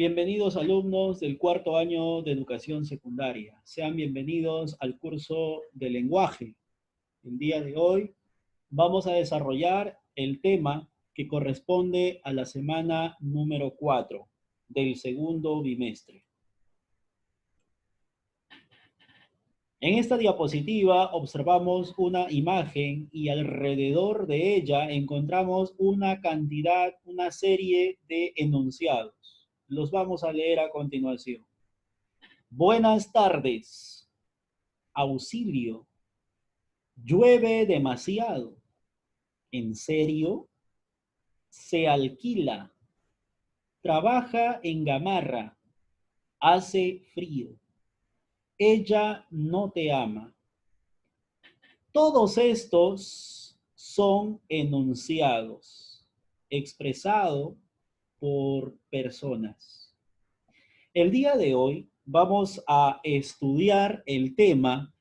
Bienvenidos alumnos del cuarto año de educación secundaria. Sean bienvenidos al curso de lenguaje. El día de hoy vamos a desarrollar el tema que corresponde a la semana número 4 del segundo bimestre. En esta diapositiva observamos una imagen y alrededor de ella encontramos una serie de enunciados. Los vamos a leer a continuación. Buenas tardes. Auxilio. Llueve demasiado. ¿En serio? Se alquila. Trabaja en Gamarra. Hace frío. Ella no te ama. Todos estos son enunciados expresados por personas. El día de hoy vamos a estudiar el tema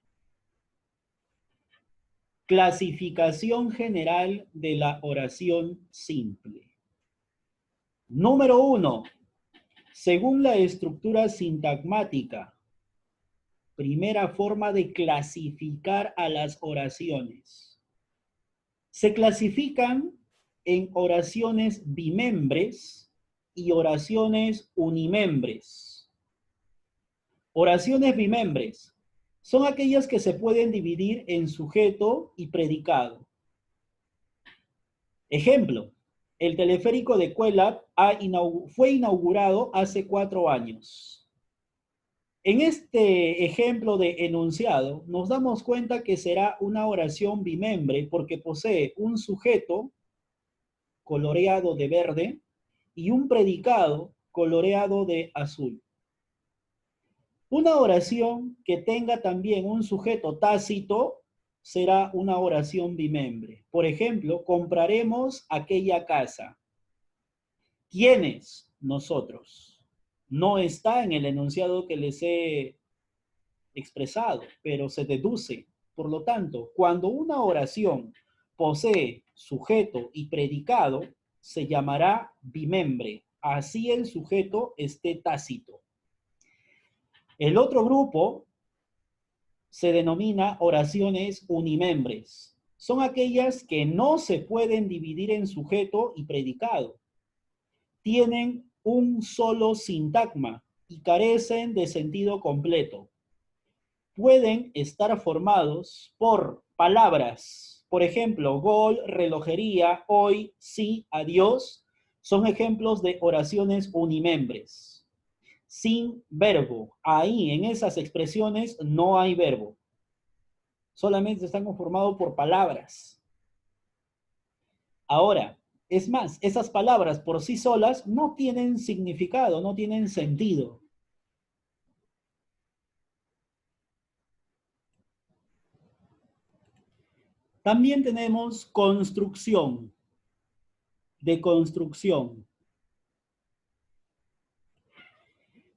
clasificación general de la oración simple. Número 1. Según la estructura sintagmática, primera forma de clasificar a las oraciones. Se clasifican en oraciones bimembres y oraciones unimembres. Oraciones bimembres son aquellas que se pueden dividir en sujeto y predicado. Ejemplo, el teleférico de Cuelap fue inaugurado hace 4 años. En este ejemplo de enunciado, nos damos cuenta que será una oración bimembre porque posee un sujeto coloreado de verde y un predicado coloreado de azul. Una oración que tenga también un sujeto tácito será una oración bimembre. Por ejemplo, compraremos aquella casa. ¿Quiénes? Nosotros. No está en el enunciado que les he expresado, pero se deduce. Por lo tanto, cuando una oración posee sujeto y predicado, se llamará bimembre. Así el sujeto esté tácito. El otro grupo se denomina oraciones unimembres. Son aquellas que no se pueden dividir en sujeto y predicado. Tienen un solo sintagma y carecen de sentido completo. Pueden estar formados por palabras. Por ejemplo, gol, relojería, hoy, sí, adiós. Son ejemplos de oraciones unimembres. Sin verbo. Ahí, en esas expresiones, no hay verbo. Solamente están conformados por palabras. Ahora, es más, esas palabras por sí solas no tienen significado, no tienen sentido. También tenemos construcción, de construcción.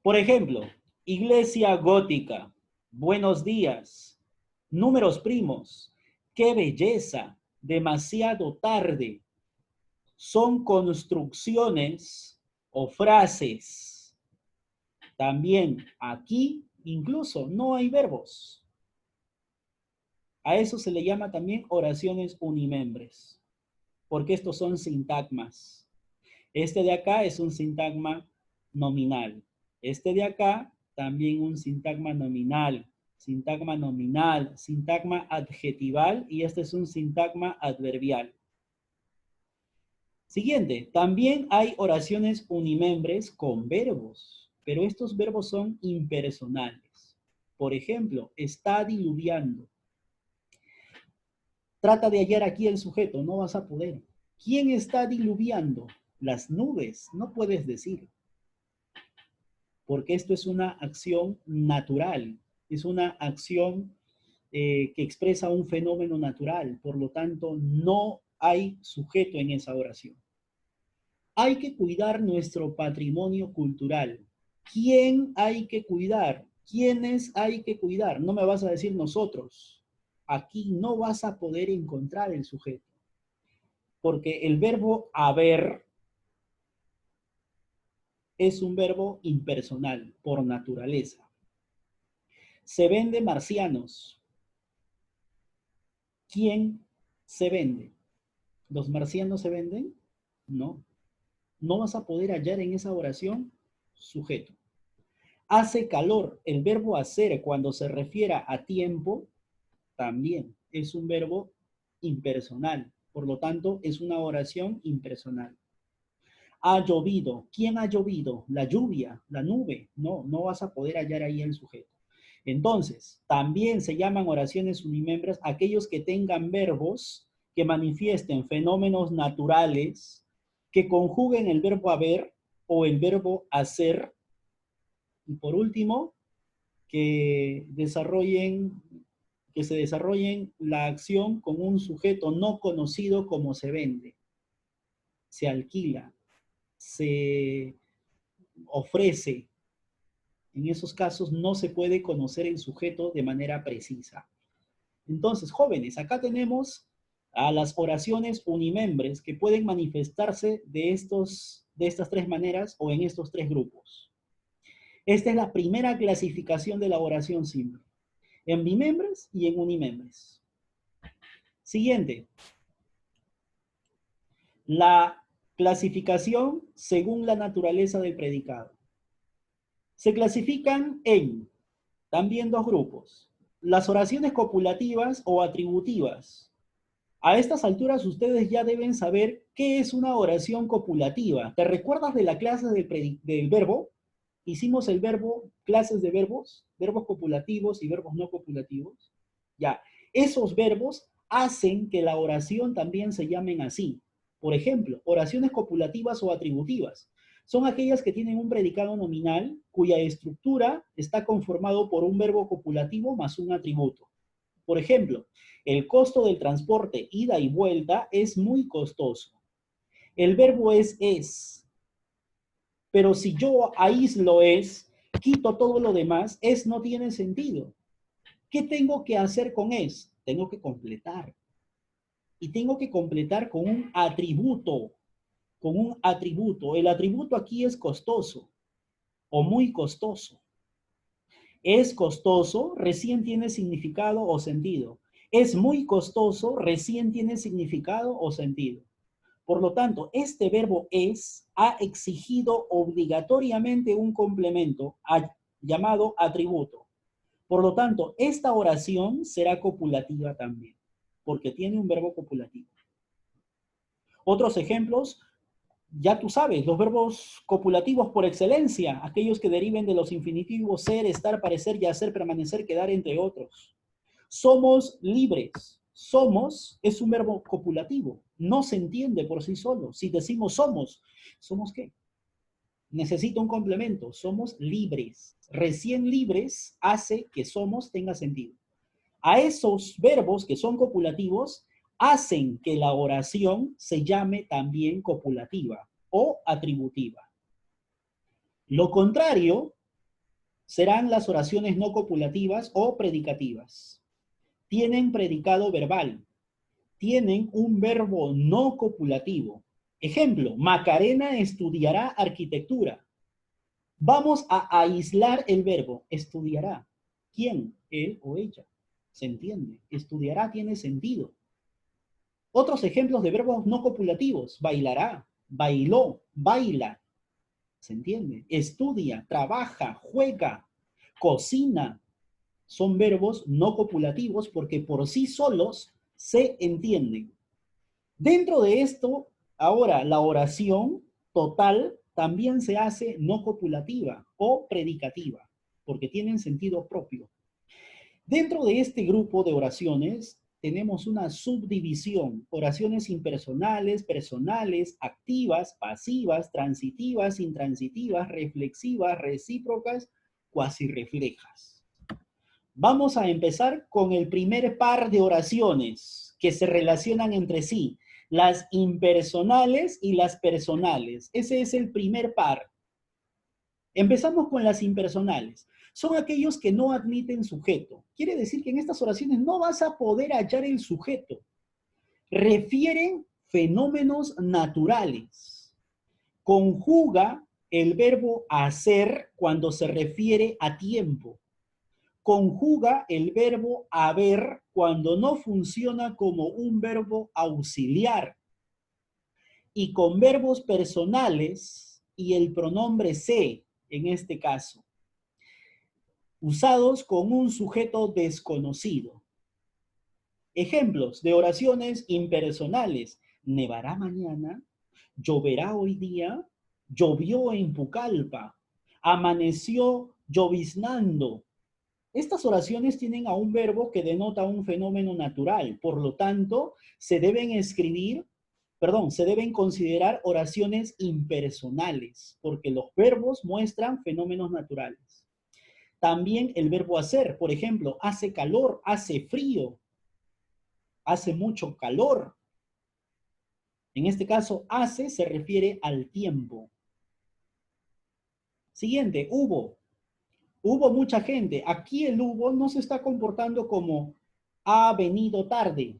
Por ejemplo, iglesia gótica, buenos días, números primos, qué belleza, demasiado tarde. Son construcciones o frases. También aquí incluso no hay verbos. A eso se le llama también oraciones unimembres, porque estos son sintagmas. Este de acá es un sintagma nominal. Este de acá también un sintagma nominal, sintagma adjetival y este es un sintagma adverbial. Siguiente, también hay oraciones unimembres con verbos, pero estos verbos son impersonales. Por ejemplo, está diluviando. Trata de hallar aquí el sujeto, no vas a poder. ¿Quién está diluviando? Las nubes, no puedes decir. Porque esto es una acción natural, es una acción que expresa un fenómeno natural, por lo tanto no hay sujeto en esa oración. Hay que cuidar nuestro patrimonio cultural. ¿Quién hay que cuidar? ¿Quiénes hay que cuidar? No me vas a decir nosotros. Aquí no vas a poder encontrar el sujeto. Porque el verbo haber es un verbo impersonal por naturaleza. Se vende marcianos. ¿Quién se vende? ¿Los marcianos se venden? No. No vas a poder hallar en esa oración sujeto. Hace calor. El verbo hacer cuando se refiera a tiempo también es un verbo impersonal. Por lo tanto, es una oración impersonal. Ha llovido. ¿Quién ha llovido? La lluvia, la nube. No, no vas a poder hallar ahí el sujeto. Entonces, también se llaman oraciones unimembres aquellos que tengan verbos que manifiesten fenómenos naturales, que conjuguen el verbo haber o el verbo hacer. Y por último, que se desarrollen la acción con un sujeto no conocido como se vende, se alquila, se ofrece. En esos casos no se puede conocer el sujeto de manera precisa. Entonces, jóvenes, acá tenemos a las oraciones unimembres que pueden manifestarse de estas tres maneras o en estos tres grupos. Esta es la primera clasificación de la oración simple, en bimembres y en unimembres. Siguiente. La clasificación según la naturaleza del predicado. Se clasifican en también dos grupos. Las oraciones copulativas o atributivas. A estas alturas ustedes ya deben saber qué es una oración copulativa. ¿Te recuerdas de la clase del verbo? Hicimos el verbo, clases de verbos, verbos copulativos y verbos no copulativos. Ya, esos verbos hacen que la oración también se llamen así. Por ejemplo, oraciones copulativas o atributivas. Son aquellas que tienen un predicado nominal cuya estructura está conformado por un verbo copulativo más un atributo. Por ejemplo, el costo del transporte ida y vuelta es muy costoso. El verbo es. Pero si yo aíslo es, quito todo lo demás, es no tiene sentido. ¿Qué tengo que hacer con es? Tengo que completar. Y tengo que completar con un atributo. Con un atributo. El atributo aquí es costoso o muy costoso. Es costoso, recién tiene significado o sentido. Es muy costoso, recién tiene significado o sentido. Por lo tanto, este verbo es ha exigido obligatoriamente un complemento llamado atributo. Por lo tanto, esta oración será copulativa también, porque tiene un verbo copulativo. Otros ejemplos, ya tú sabes, los verbos copulativos por excelencia, aquellos que deriven de los infinitivos ser, estar, parecer, yacer, permanecer, quedar, entre otros. Somos libres. Somos es un verbo copulativo. No se entiende por sí solo. Si decimos somos, ¿somos qué? Necesita un complemento. Somos libres. Recién libres hace que somos tenga sentido. A esos verbos que son copulativos hacen que la oración se llame también copulativa o atributiva. Lo contrario serán las oraciones no copulativas o predicativas. Tienen predicado verbal, tienen un verbo no copulativo. Ejemplo, Macarena estudiará arquitectura. Vamos a aislar el verbo, estudiará. ¿Quién? Él o ella. ¿Se entiende? Estudiará tiene sentido. Otros ejemplos de verbos no copulativos, bailará, bailó, baila. ¿Se entiende? Estudia, trabaja, juega, cocina. Son verbos no copulativos porque por sí solos se entienden. Dentro de esto, ahora la oración total también se hace no copulativa o predicativa, porque tienen sentido propio. Dentro de este grupo de oraciones tenemos una subdivisión, oraciones impersonales, personales, activas, pasivas, transitivas, intransitivas, reflexivas, recíprocas, cuasi reflejas. Vamos a empezar con el primer par de oraciones que se relacionan entre sí, las impersonales y las personales. Ese es el primer par. Empezamos con las impersonales. Son aquellos que no admiten sujeto. Quiere decir que en estas oraciones no vas a poder hallar el sujeto. Refieren fenómenos naturales. Conjuga el verbo hacer cuando se refiere a tiempo. Conjuga el verbo haber cuando no funciona como un verbo auxiliar. Y con verbos personales y el pronombre se, en este caso, usados con un sujeto desconocido. Ejemplos de oraciones impersonales. ¿Nevará mañana? ¿Lloverá hoy día? ¿Llovió en Pucallpa? ¿Amaneció lloviznando? Estas oraciones tienen a un verbo que denota un fenómeno natural. Por lo tanto, se deben considerar oraciones impersonales, porque los verbos muestran fenómenos naturales. También el verbo hacer, por ejemplo, hace calor, hace frío, hace mucho calor. En este caso, hace se refiere al tiempo. Siguiente, hubo. Hubo mucha gente. Aquí el hubo no se está comportando como ha venido tarde.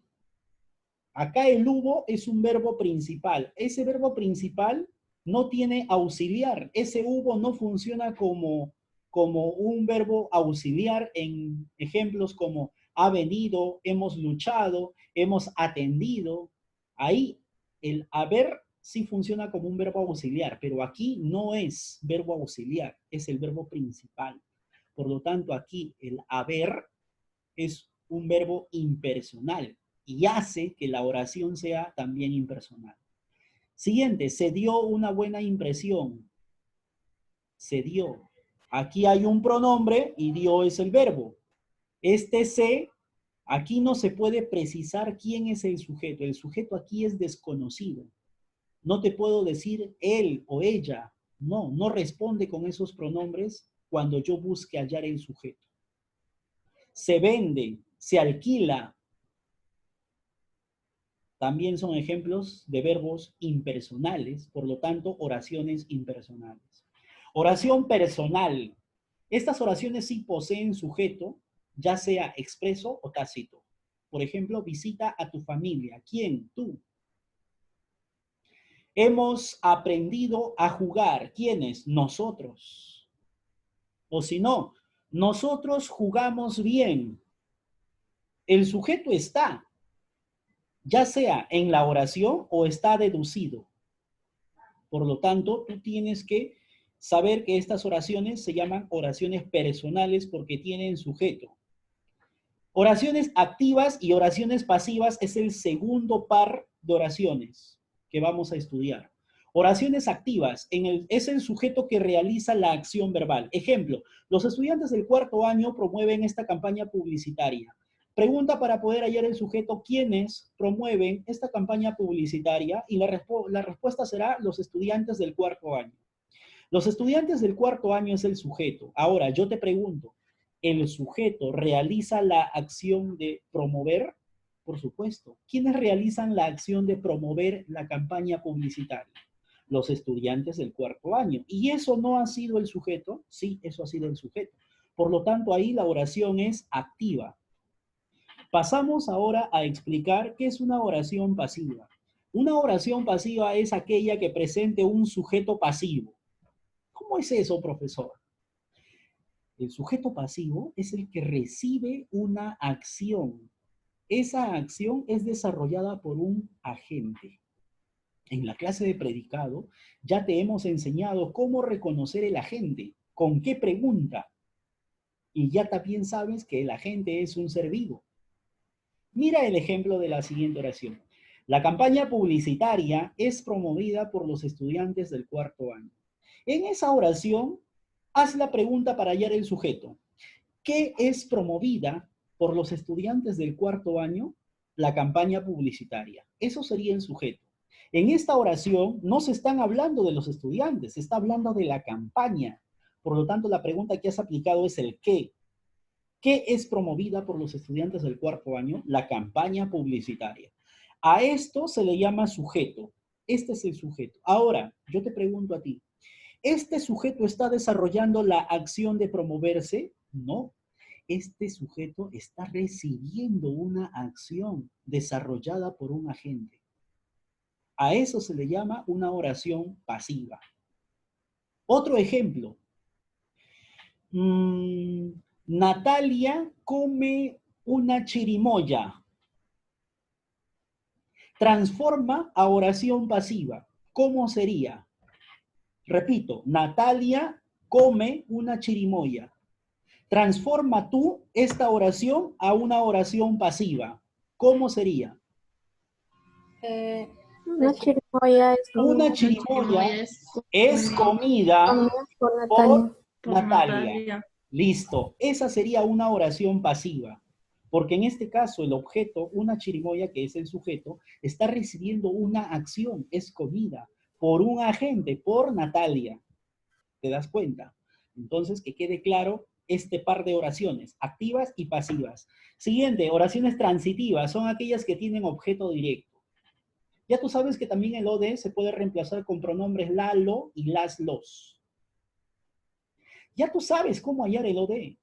Acá el hubo es un verbo principal. Ese verbo principal no tiene auxiliar. Ese hubo no funciona como un verbo auxiliar en ejemplos como ha venido, hemos luchado, hemos atendido. Ahí el haber sí funciona como un verbo auxiliar, pero aquí no es verbo auxiliar, es el verbo principal. Por lo tanto, aquí el haber es un verbo impersonal y hace que la oración sea también impersonal. Siguiente, se dio una buena impresión. Se dio. Aquí hay un pronombre y dio es el verbo. Este se, aquí no se puede precisar quién es el sujeto. El sujeto aquí es desconocido. No te puedo decir él o ella. No, no responde con esos pronombres cuando yo busque hallar el sujeto. Se vende, se alquila. También son ejemplos de verbos impersonales, por lo tanto, oraciones impersonales. Oración personal. Estas oraciones sí poseen sujeto, ya sea expreso o tácito. Por ejemplo, visita a tu familia. ¿Quién? Tú. Hemos aprendido a jugar. ¿Quiénes? Nosotros. O si no, nosotros jugamos bien. El sujeto está, ya sea en la oración o está deducido. Por lo tanto, tú tienes que saber que estas oraciones se llaman oraciones personales porque tienen sujeto. Oraciones activas y oraciones pasivas es el segundo par de oraciones que vamos a estudiar. Oraciones activas es el sujeto que realiza la acción verbal. Ejemplo, los estudiantes del cuarto año promueven esta campaña publicitaria. Pregunta para poder hallar el sujeto, ¿quiénes promueven esta campaña publicitaria? Y la respuesta será los estudiantes del cuarto año. Los estudiantes del cuarto año es el sujeto. Ahora, yo te pregunto, ¿el sujeto realiza la acción de promover? Por supuesto. ¿Quiénes realizan la acción de promover la campaña publicitaria? Los estudiantes del cuarto año. ¿Y eso no ha sido el sujeto? Sí, eso ha sido el sujeto. Por lo tanto, ahí la oración es activa. Pasamos ahora a explicar qué es una oración pasiva. Una oración pasiva es aquella que presente un sujeto pasivo. ¿Cómo es eso, profesor? El sujeto pasivo es el que recibe una acción. Esa acción es desarrollada por un agente. En la clase de predicado ya te hemos enseñado cómo reconocer el agente, con qué pregunta. Y ya también sabes que el agente es un ser vivo. Mira el ejemplo de la siguiente oración. La campaña publicitaria es promovida por los estudiantes del cuarto año. En esa oración, haz la pregunta para hallar el sujeto. ¿Qué es promovida por los estudiantes del cuarto año? La campaña publicitaria. Eso sería el sujeto. En esta oración no se están hablando de los estudiantes, se está hablando de la campaña. Por lo tanto, la pregunta que has aplicado es el qué. ¿Qué es promovida por los estudiantes del cuarto año? La campaña publicitaria. A esto se le llama sujeto. Este es el sujeto. Ahora, yo te pregunto a ti, ¿este sujeto está desarrollando la acción de promoverse? No. Este sujeto está recibiendo una acción desarrollada por un agente. A eso se le llama una oración pasiva. Otro ejemplo. Natalia come una chirimoya. Transforma a oración pasiva. ¿Cómo sería? Repito, Natalia come una chirimoya. Transforma tú esta oración a una oración pasiva. ¿Cómo sería? Una chirimoya es Una comida. chirimoya es comida Por Natalia. por Natalia. Listo. Esa sería una oración pasiva. Porque en este caso el objeto, una chirimoya, que es el sujeto, está recibiendo una acción, es comida, por un agente, por Natalia. ¿Te das cuenta? Entonces, que quede claro este par de oraciones, activas y pasivas. Siguiente, oraciones transitivas, son aquellas que tienen objeto directo. Ya tú sabes que también el OD se puede reemplazar con pronombres la, lo y las, los. Ya tú sabes cómo hallar el OD.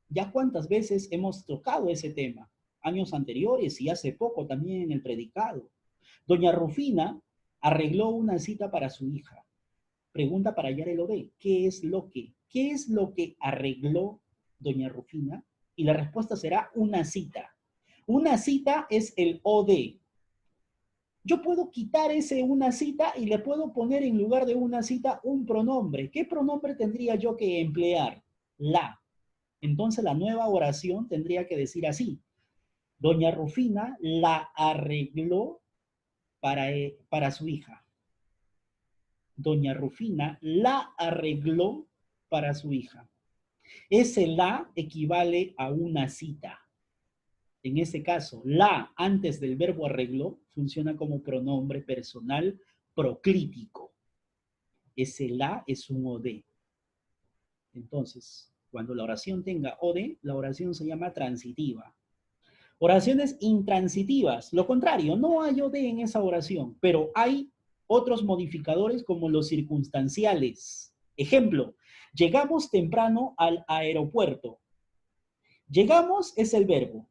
Ya cuántas veces hemos tocado ese tema, años anteriores y hace poco también en el predicado. Doña Rufina arregló una cita para su hija. Pregunta para hallar el OD. ¿Qué es lo que arregló doña Rufina? Y la respuesta será una cita. Una cita es el OD. Yo puedo quitar ese una cita y le puedo poner en lugar de una cita un pronombre. ¿Qué pronombre tendría yo que emplear? La. Entonces la nueva oración tendría que decir así. Doña Rufina la arregló para su hija. Doña Rufina la arregló para su hija. Ese la equivale a una cita. En ese caso, la antes del verbo arregló funciona como pronombre personal proclítico. Ese la es un OD. Entonces, cuando la oración tenga OD, la oración se llama transitiva. Oraciones intransitivas, lo contrario, no hay OD en esa oración, pero hay otros modificadores como los circunstanciales. Ejemplo, llegamos temprano al aeropuerto. Llegamos es el verbo.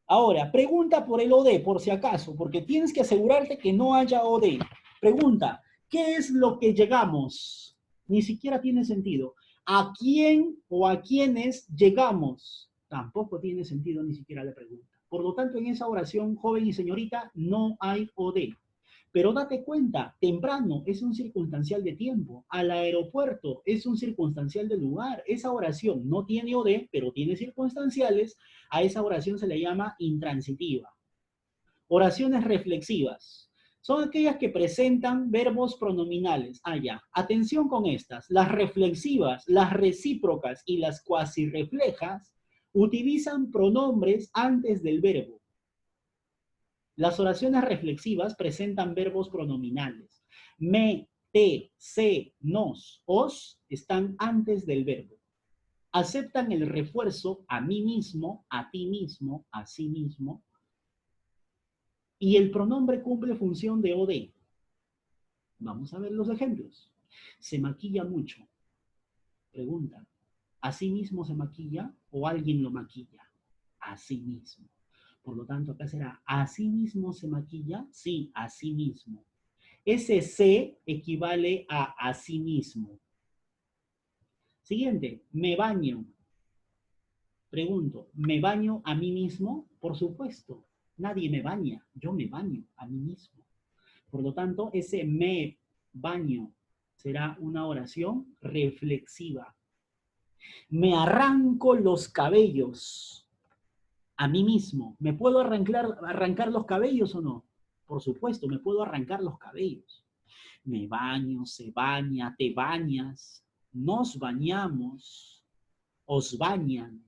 Ahora, pregunta por el OD, por si acaso, porque tienes que asegurarte que no haya OD. Pregunta, ¿qué es lo que llegamos? Ni siquiera tiene sentido. ¿A quién o a quiénes llegamos? Tampoco tiene sentido ni siquiera la pregunta. Por lo tanto, en esa oración, joven y señorita, no hay OD. Pero date cuenta, temprano es un circunstancial de tiempo, al aeropuerto es un circunstancial de lugar. Esa oración no tiene OD, pero tiene circunstanciales. A esa oración se le llama intransitiva. Oraciones reflexivas. Son aquellas que presentan verbos pronominales. Ah, ya. Atención con estas. Las reflexivas, las recíprocas y las cuasi reflejas utilizan pronombres antes del verbo. Las oraciones reflexivas presentan verbos pronominales. Me, te, se, nos, os están antes del verbo. Aceptan el refuerzo a mí mismo, a ti mismo, a sí mismo. Y el pronombre cumple función de OD. Vamos a ver los ejemplos. Se maquilla mucho. Pregunta. ¿A sí mismo se maquilla o alguien lo maquilla? A sí mismo. Por lo tanto, acá será, ¿a sí mismo se maquilla? Sí, a sí mismo. Ese se equivale a sí mismo. Siguiente, me baño. Pregunto, ¿me baño a mí mismo? Por supuesto, nadie me baña, yo me baño a mí mismo. Por lo tanto, ese me baño será una oración reflexiva. Me arranco los cabellos a mí mismo. ¿Me puedo arrancar los cabellos o no? Por supuesto, me puedo arrancar los cabellos. Me baño, se baña, te bañas, nos bañamos, os bañan.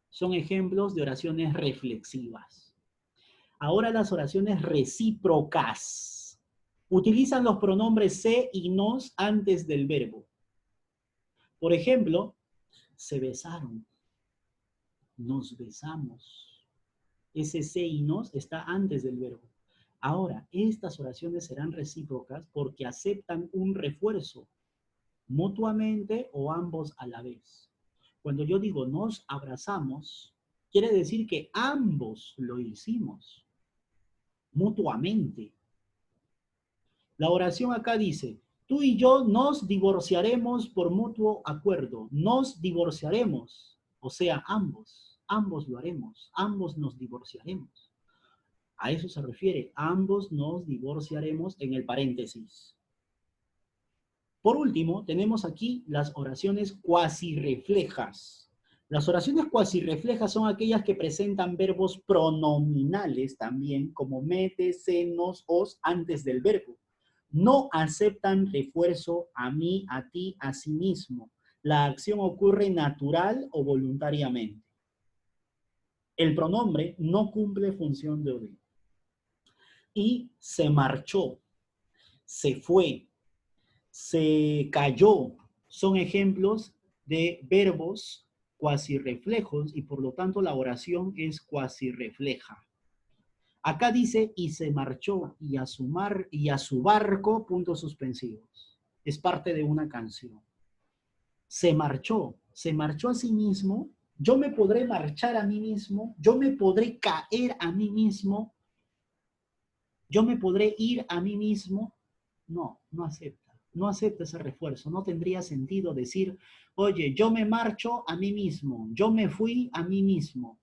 Son ejemplos de oraciones reflexivas. Ahora las oraciones recíprocas. Utilizan los pronombres se y nos antes del verbo. Por ejemplo, se besaron, nos besamos. Ese se y nos está antes del verbo. Ahora, estas oraciones serán recíprocas porque aceptan un refuerzo mutuamente o ambos a la vez. Cuando yo digo nos abrazamos, quiere decir que ambos lo hicimos mutuamente. La oración acá dice, Tú y yo nos divorciaremos por mutuo acuerdo. Nos divorciaremos. O sea, ambos lo haremos. Ambos nos divorciaremos. A eso se refiere. Ambos nos divorciaremos en el paréntesis. Por último, tenemos aquí las oraciones cuasirreflejas. Las oraciones cuasirreflejas son aquellas que presentan verbos pronominales también, como mete, se, nos, os, antes del verbo. No aceptan refuerzo a mí, a ti, a sí mismo. La acción ocurre natural o voluntariamente. El pronombre no cumple función de OD. Y se marchó, se fue, se cayó, son ejemplos de verbos cuasirreflejos y por lo tanto la oración es cuasirrefleja. Acá dice, y se marchó, y a su barco, puntos suspensivos. Es parte de una canción. Se marchó a sí mismo. Yo me podré marchar a mí mismo, yo me podré caer a mí mismo, yo me podré ir a mí mismo. No, no acepta. No acepta ese refuerzo. No tendría sentido decir, oye, yo me marcho a mí mismo, yo me fui a mí mismo.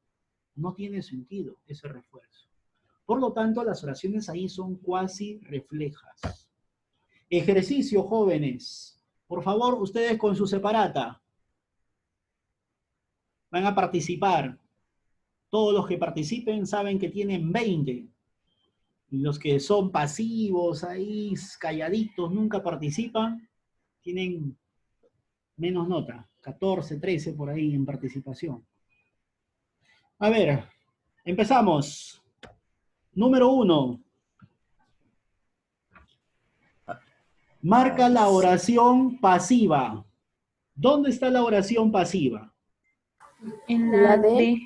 No tiene sentido ese refuerzo. Por lo tanto, las oraciones ahí son cuasi reflejas. Ejercicio, jóvenes. Por favor, ustedes con su separata van a participar. Todos los que participen saben que tienen 20. Y los que son pasivos, ahí calladitos, nunca participan, tienen menos nota. 14, 13 por ahí en participación. A ver, empezamos. Número 1. Marca la oración pasiva. ¿Dónde está la oración pasiva? En La la D. D.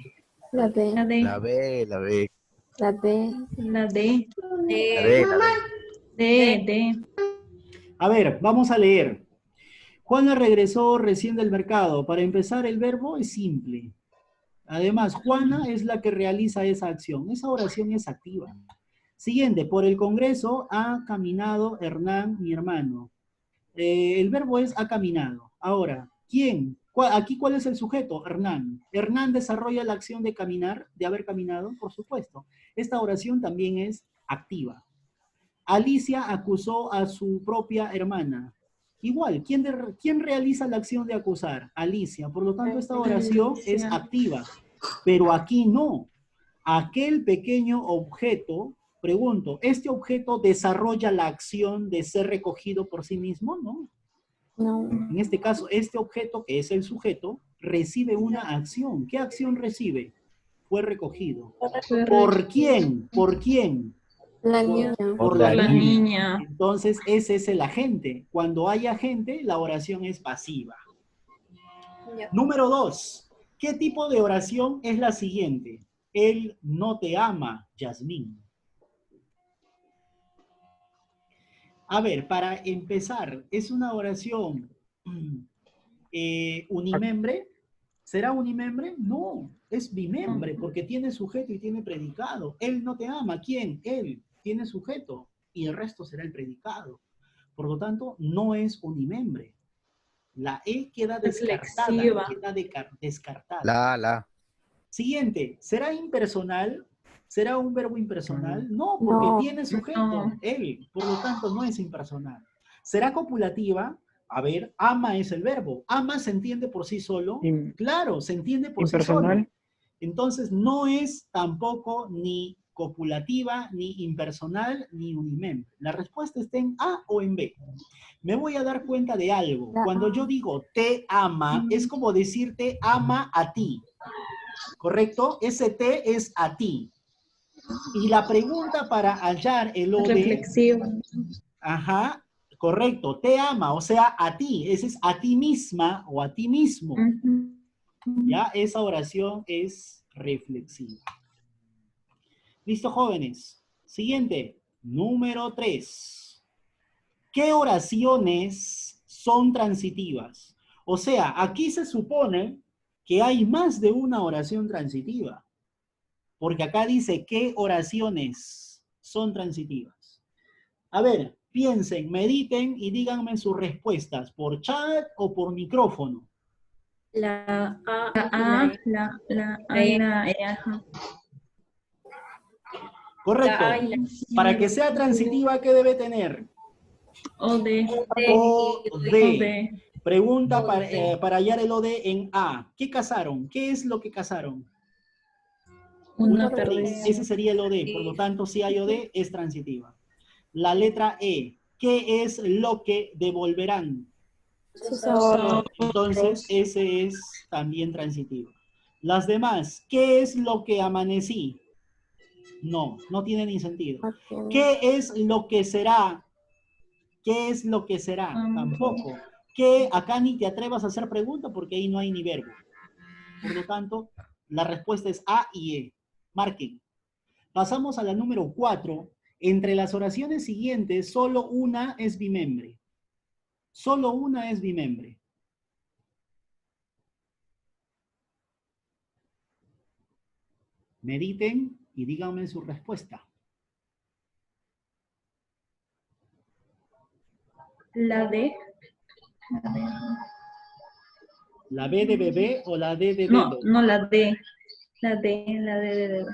La D. La D. La B, la B. La D. La D. La D, la D. D. A ver, vamos a leer. Juana regresó recién del mercado. Para empezar, el verbo es simple. Además, Juana es la que realiza esa acción. Esa oración es activa. Siguiente, por el Congreso ha caminado Hernán, mi hermano. El verbo es ha caminado. Ahora, ¿quién? Aquí, ¿cuál es el sujeto? Hernán. Hernán desarrolla la acción de caminar, de haber caminado, por supuesto. Esta oración también es activa. Alicia acusó a su propia hermana. Igual, ¿quién realiza la acción de acusar? Alicia. Por lo tanto, esta oración es activa. Pero aquí no. Aquel pequeño objeto, pregunto, ¿este objeto desarrolla la acción de ser recogido por sí mismo? No. No. En este caso, este objeto, que es el sujeto, recibe una acción. ¿Qué acción recibe? Fue recogido. ¿Por quién? ¿Por quién? La niña. Por la la niña. niña. Entonces, ese es el agente. Cuando hay agente, la oración es pasiva. Número 2. ¿Qué tipo de oración es la siguiente? Él no te ama, Yasmín. A ver, para empezar, ¿es una oración unimembre? ¿Será unimembre? No, es bimembre, porque tiene sujeto y tiene predicado. Él no te ama. ¿Quién? Él. Tiene sujeto y el resto será el predicado. Por lo tanto, no es unimembre. La E queda descartada. Reflexiva. Queda descartada. La. Siguiente, ¿será impersonal? ¿Será un verbo impersonal? No, porque No. tiene sujeto, No. él, por lo tanto no es impersonal. ¿Será copulativa? A ver, ama es el verbo. ¿Ama se entiende por sí solo? Claro, se entiende por sí solo. Entonces no es tampoco ni copulativa, ni impersonal, ni unimembre. La respuesta está en A o en B. Me voy a dar cuenta de algo. La Cuando A. yo digo te ama, es como decirte ama a ti. ¿Correcto? Ese te es a ti. Y la pregunta para hallar el OD, Reflexiva. ajá, correcto, te ama, o sea, a ti. Ese es a ti misma o a ti mismo. Ya, esa oración es reflexiva. ¿Listo, jóvenes? Siguiente, número 3. ¿Qué oraciones son transitivas? O sea, aquí se supone que hay más de una oración transitiva. Porque acá dice qué oraciones son transitivas. A ver, Piensen, mediten y díganme sus respuestas, por chat o por micrófono. La A, La A, A, la A y la E. Ajá. Correcto. La A y la Para que sea transitiva, ¿qué debe tener? O, D. O, O, D. D. Pregunta para hallar el OD en A. ¿Qué casaron? ¿Qué es lo que casaron? Una perdiz. perdiz. Ese sería el OD. Por lo tanto, si hay OD, es transitiva. La letra E. ¿Qué es lo que devolverán? Sus ahorros. Entonces, ese es también transitivo. Las demás. ¿Qué es lo que amanecí? No, no tiene ni sentido. ¿Qué es lo que será? ¿Qué es lo que será? Tampoco. ¿Qué? Acá ni te atrevas a hacer pregunta porque ahí no hay ni verbo. Por lo tanto, la respuesta es A y E. Marquen. Pasamos a la número 4. Entre las oraciones siguientes, solo una es bimembre. Solo una es bimembre. Mediten y díganme su respuesta. La D. ¿La B de bebé o la D de No, dedo? no, la D. La D de dedo.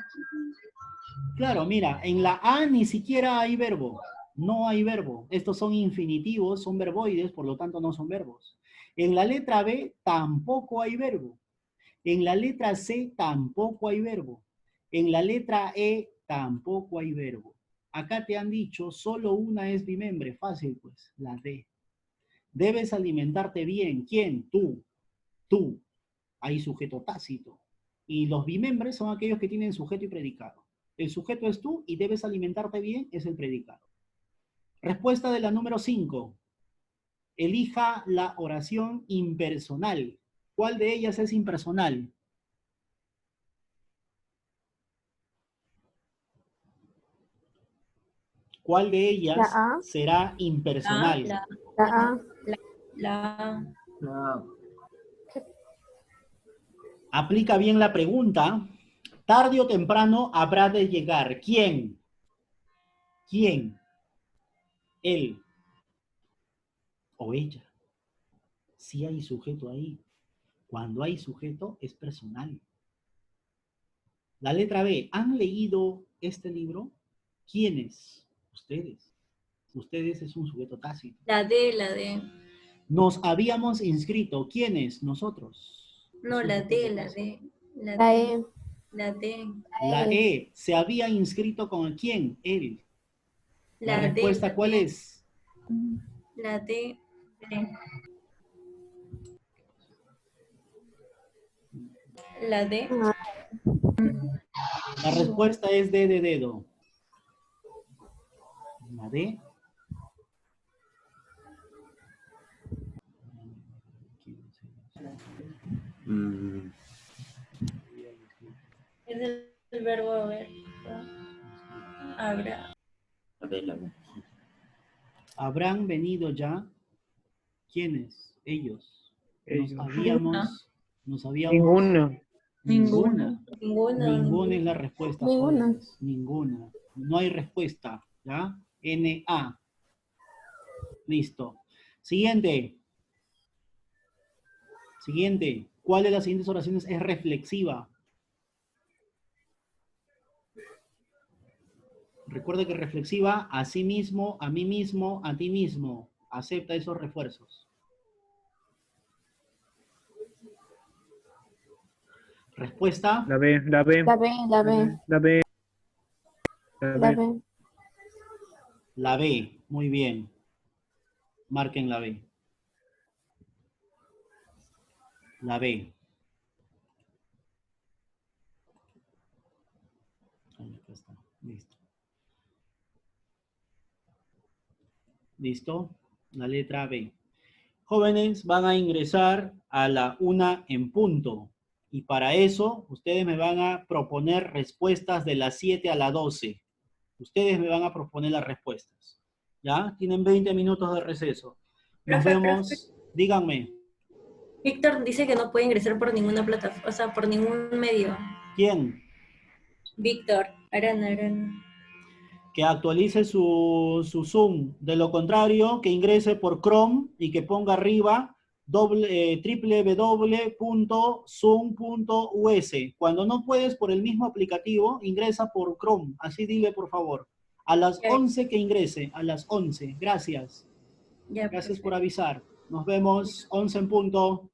Claro, mira, en la A ni siquiera hay verbo. No hay verbo. Estos son infinitivos, son verboides, por lo tanto no son verbos. En la letra B tampoco hay verbo. En la letra C tampoco hay verbo. En la letra E tampoco hay verbo. Acá te han dicho solo una es bimembre. Fácil pues, la D. Debes alimentarte bien. ¿Quién? Tú. Tú. Hay sujeto tácito. Y los bimembres son aquellos que tienen sujeto y predicado. El sujeto es tú y debes alimentarte bien es el predicado. Respuesta de la número 5. Elija la oración impersonal. ¿Cuál de ellas es impersonal? ¿Cuál de ellas La A. será impersonal? La A. Aplica bien la pregunta. Tarde o temprano habrá de llegar. ¿Quién? ¿Quién? Él o ella. Si hay sujeto ahí. Cuando hay sujeto es personal. La letra B. ¿Han leído este libro? ¿Quiénes? Ustedes. Ustedes es un sujeto tácito. La D. Nos habíamos inscrito. ¿Quiénes? Nosotros. No, Es un la sujeto D, la tácito. D. La E. La D. La E. ¿Se había inscrito con quién? Él. La La D. respuesta, ¿cuál es? La D. La D. La respuesta es D de dedo. La D. Es el verbo haber. Habrá. ¿Habrán venido ya? ¿Quiénes? Ellos. Nos habíamos... Ninguno. Ninguna. Ninguna. Es la respuesta. Ninguna. Jóvenes. Ninguna. No hay respuesta. ¿Ya? NA. Listo. Siguiente. Siguiente. ¿Cuál de las siguientes oraciones es reflexiva? Recuerde que reflexiva, a sí mismo, a mí mismo, a ti mismo. Acepta esos refuerzos. Respuesta. La B. La B. La B. La B. La B. La B. Muy bien. Marquen la B. La B. Ahí está. Listo. ¿Listo? La letra B. Jóvenes, van a ingresar a la 1 en punto. Y para eso, ustedes me van a proponer respuestas de las 7 a la 12. Ustedes me van a proponer las respuestas. ¿Ya? Tienen 20 minutos de receso. Nos vemos. Díganme. Víctor dice que no puede ingresar por ninguna plataforma, o sea, por ningún medio. ¿Quién? Víctor, Arana. que actualice su Zoom. De lo contrario, que ingrese por Chrome y que ponga arriba www.zoom.us. Cuando no puedes por el mismo aplicativo, ingresa por Chrome. Así dile, por favor. A las 11 que ingrese, a las 11. Gracias. Ya, Gracias perfecto. por avisar. Nos vemos 11 en punto.